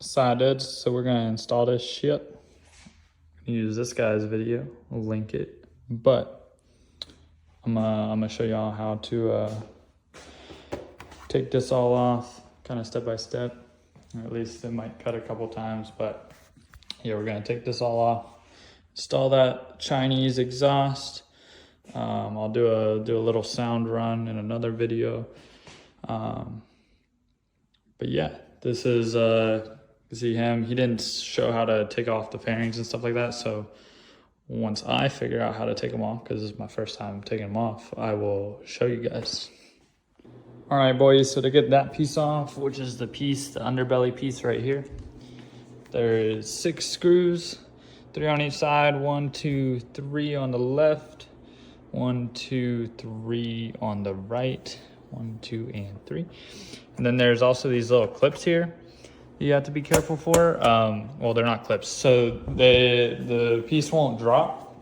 side edge, so we're gonna install this shit. Use this guy's video, I'll link it. But I'm gonna show y'all how to take this all off, kind of step by step. Or at least it might cut a couple times, but yeah, we're gonna take this all off, install that Chinese exhaust. I'll do a little sound run in another video. But yeah, this is see him. He didn't show how to take off the fairings and stuff like that. So once I figure out how to take them off, because this is my first time taking them off, I will show you guys. All right, boys, so to get that piece off, which is the piece, the underbelly piece right here, there is 6 screws, 3 on each side, 1, 2, 3 on the left, 1, 2, 3 on the right, 1, 2, and 3. And then there's also these little clips here you have to be careful for. Well, they're not clips, so the piece won't drop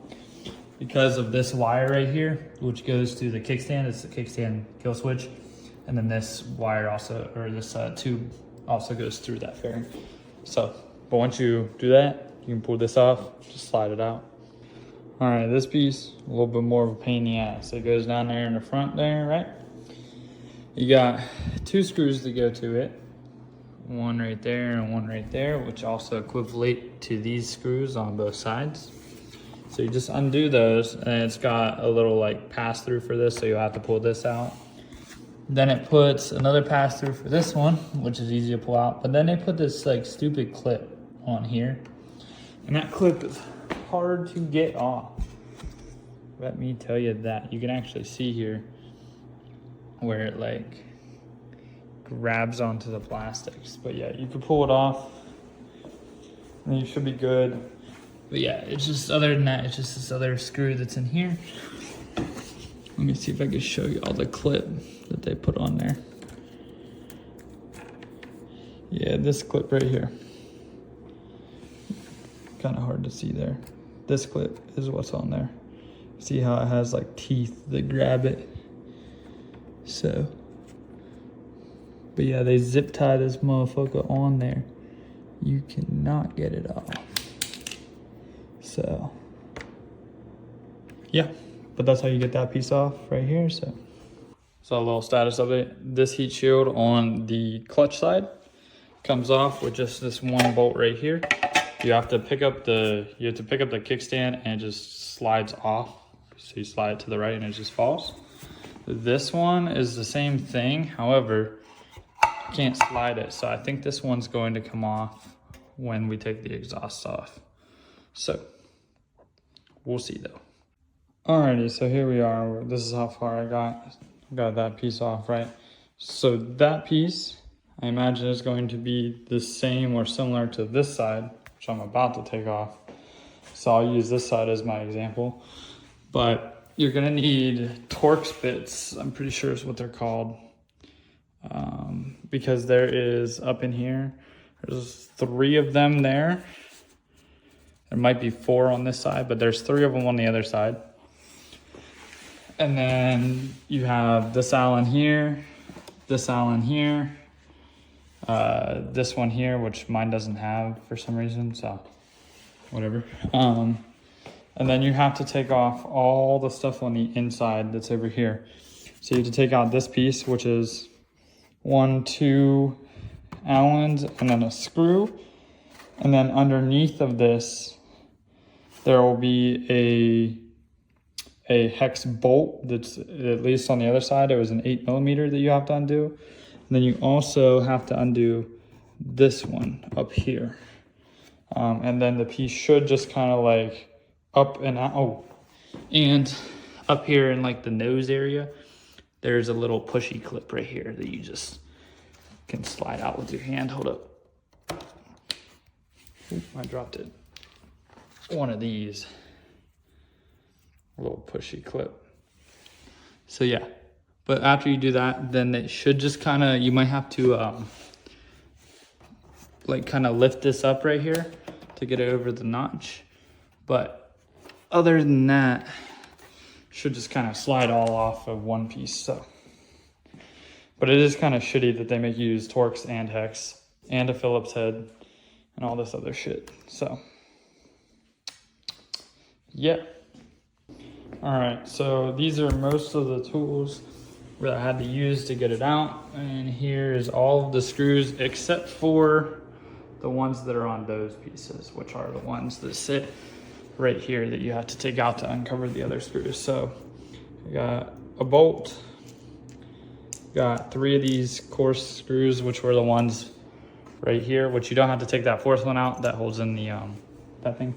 because of this wire right here, which goes to the kickstand. It's the kickstand kill switch. And then this wire also, or this tube also goes through that fairing. So, but once you do that, you can pull this off, just slide it out. All right, this piece, a little bit more of a pain in the ass. It goes down there in the front there, right? You got 2 screws to go to it. One right there and one right there, which also equivalent to these screws on both sides. So you just undo those, and it's got a little like pass through for this, so you'll have to pull this out. Then it puts another pass through for this one, which is easy to pull out. But then they put this like stupid clip on here, and that clip is hard to get off. Let me tell you that. You can actually see here where it like grabs onto the plastics. But yeah, you can pull it off and you should be good. But yeah, it's just, other than that, it's just this other screw that's in here. Let me see if I can show you all the clip that they put on there. Yeah, this clip right here. Kind of hard to see there. This clip is what's on there. See how it has like teeth that grab it? So, but yeah, they zip tie this motherfucker on there. You cannot get it off. So, yeah. But that's how you get that piece off right here. So a little status update. This heat shield on the clutch side comes off with just this one bolt right here. You have to pick up the kickstand, and it just slides off. So you slide it to the right and it just falls. This one is the same thing. However, you can't slide it. So I think this one's going to come off when we take the exhaust off. So we'll see though. Alrighty, so here we are. This is how far I got that piece off, right? So that piece, I imagine, is going to be the same or similar to this side, which I'm about to take off. So I'll use this side as my example. But you're gonna need Torx bits, I'm pretty sure is what they're called. Because there is, up in here, there's 3 of them there. There might be 4 on this side, but there's 3 of them on the other side. And then you have this Allen here, this Allen here, this one here, which mine doesn't have for some reason, so whatever. And then you have to take off all the stuff on the inside that's over here. So you have to take out this piece, which is 1, 2 Allens, and then a screw. And then underneath of this, there will be a hex bolt that's, at least on the other side, it was an 8mm that you have to undo. And then you also have to undo this one up here. And then the piece should just kind of like up and out. Oh, and up here in like the nose area, there's a little pushy clip right here that you just can slide out with your hand. Hold up. Oop, I dropped it. One of these. A little pushy clip. So yeah, but after you do that, then it should just kind of, you might have to like kind of lift this up right here to get it over the notch. But other than that, should just kind of slide all off of one piece. So, but it is kind of shitty that they make you use Torx and hex and a Phillips head and all this other shit. So yeah. All right, so these are most of the tools that I had to use to get it out. And here's all of the screws except for the ones that are on those pieces, which are the ones that sit right here that you have to take out to uncover the other screws. So I got a bolt, got 3 of these coarse screws, which were the ones right here, which you don't have to take that 4th one out, that holds in the that thing.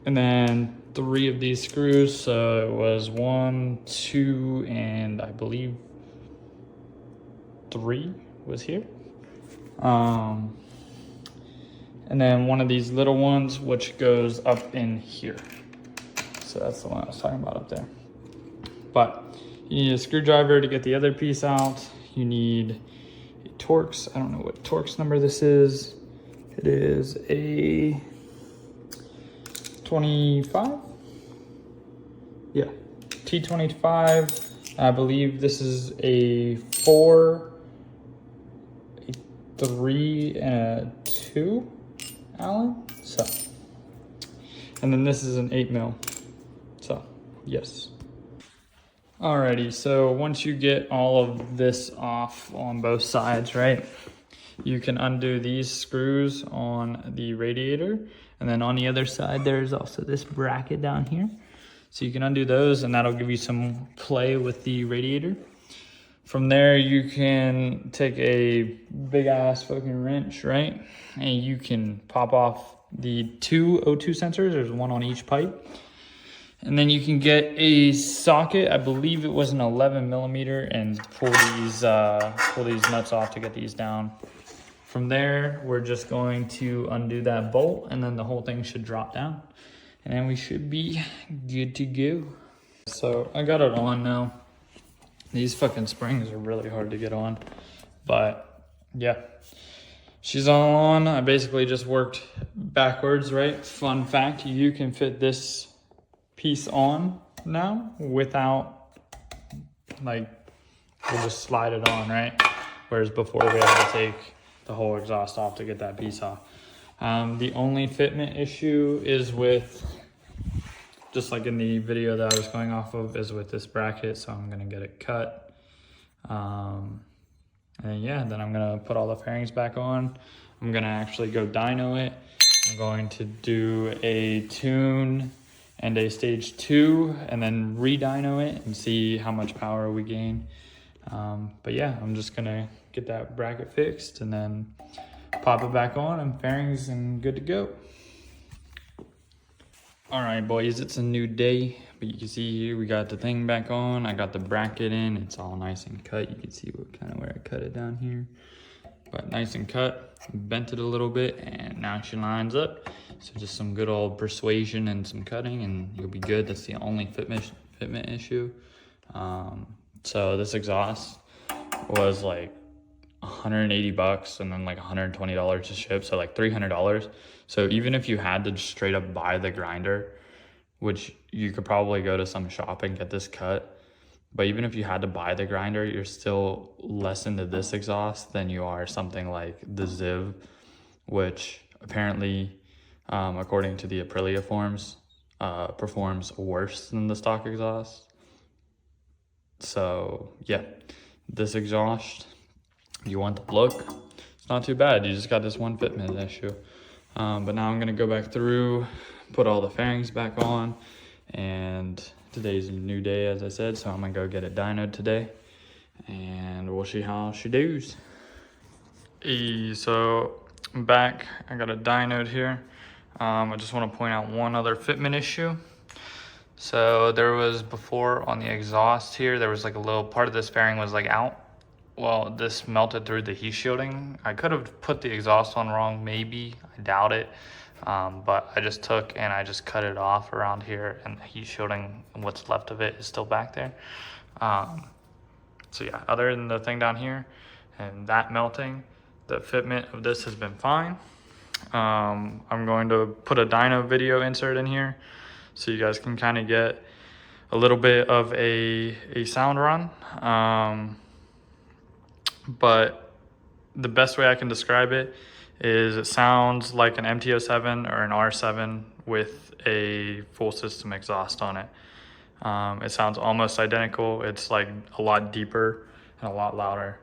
And then 3 of these screws, so it was 1, 2, and I believe 3 was here. And then 1 of these little ones, which goes up in here. So that's the one I was talking about up there. But you need a screwdriver to get the other piece out. You need a Torx. I don't know what Torx number this is. It is a 25? Yeah, T25. I believe this is a 4, a 3, and a 2 Allen. So, and then this is an 8 mil. So, yes. Alrighty, so once you get all of this off on both sides, right, you can undo these screws on the radiator. And then on the other side, there's also this bracket down here. So you can undo those and that'll give you some play with the radiator. From there, you can take a big ass fucking wrench, right? And you can pop off the 2 O2 sensors. There's 1 on each pipe. And then you can get a socket. I believe it was an 11 millimeter, and pull these nuts off to get these down. From there, we're just going to undo that bolt, and then the whole thing should drop down. And then we should be good to go. So I got it on now. These fucking springs are really hard to get on. But yeah, she's all on. I basically just worked backwards, right? Fun fact, you can fit this piece on now without, like, we'll just slide it on, right? Whereas before we had to take the whole exhaust off to get that piece off. The only fitment issue is with, just like in the video that I was going off of, is with this bracket. So I'm gonna get it cut. And yeah, then I'm gonna put all the fairings back on. I'm gonna actually go dyno it. I'm going to do a tune and a stage 2 and then re-dyno it and see how much power we gain. But yeah, I'm just gonna get that bracket fixed and then pop it back on and fairings and good to go. All right, boys, it's a new day, but you can see here we got the thing back on. I got the bracket in, it's all nice and cut. You can see what kind of where I cut it down here, but nice and cut. Bent it a little bit and now she lines up. So just some good old persuasion and some cutting and you'll be good. That's the only fitment issue. So this exhaust was like 180 bucks and then like $120 to ship, so like $300. So even if you had to straight up buy the grinder, which you could probably go to some shop and get this cut, but even if you had to buy the grinder, you're still less into this exhaust than you are something like the Ziv, which apparently, according to the Aprilia forums, performs worse than the stock exhaust. So yeah, this exhaust, you want the look, it's not too bad. You just got this one fitment issue. But now I'm gonna go back through, put all the fairings back on, and today's a new day, as I said, so I'm gonna go get it dynoed today, and we'll see how she does. So I'm back, I got it dynoed here. I just wanna point out one other fitment issue. So there was before on the exhaust here, there was like a little part of this fairing was like out. Well, this melted through the heat shielding. I could have put the exhaust on wrong, maybe, I doubt it. But I just took and I just cut it off around here, and the heat shielding, what's left of it, is still back there. So yeah, other than the thing down here and that melting, the fitment of this has been fine. I'm going to put a dyno video insert in here so you guys can kind of get a little bit of a sound run. But the best way I can describe it is it sounds like an MT-07 or an R7 with a full system exhaust on it. It sounds almost identical. It's like a lot deeper and a lot louder.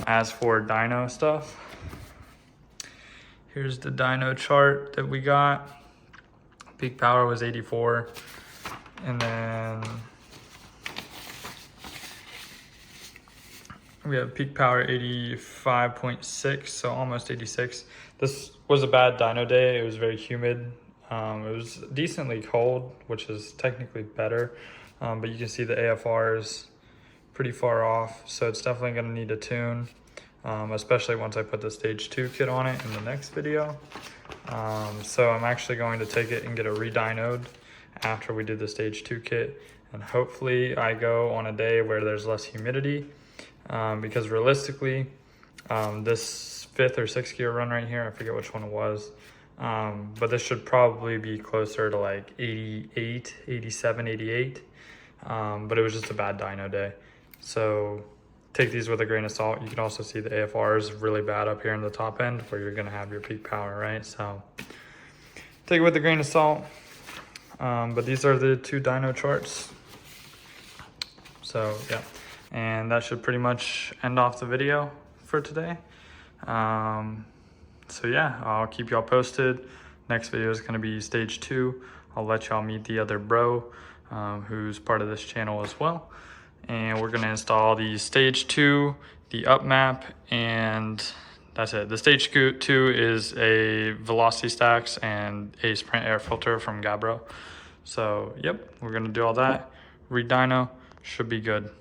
As for dyno stuff, here's the dyno chart that we got. Peak power was 84, and then we have peak power 85.6, so almost 86. This was a bad dyno day. It was very humid. It was decently cold, which is technically better, but you can see the AFR is pretty far off, so it's definitely going to need a tune, especially once I put the stage 2 kit on it in the next video. So I'm actually going to take it and get a re-dynoed after we do the stage 2 kit, and hopefully I go on a day where there's less humidity, because realistically this 5th or 6th gear run right here, I forget which one it was, but this should probably be closer to like 88, 87, 88, but it was just a bad dyno day. So take these with a grain of salt. You can also see the AFR is really bad up here in the top end where you're gonna have your peak power, right? So take it with a grain of salt. But these are the 2 dyno charts. So yeah, and that should pretty much end off the video for today. So yeah, I'll keep y'all posted. Next video is gonna be stage 2. I'll let y'all meet the other bro who's part of this channel as well. And we're gonna install the stage 2, the up map, and that's it. The stage 2 is a velocity stacks and a sprint air filter from Gabbro. So yep, we're gonna do all that. Re-dyno, should be good.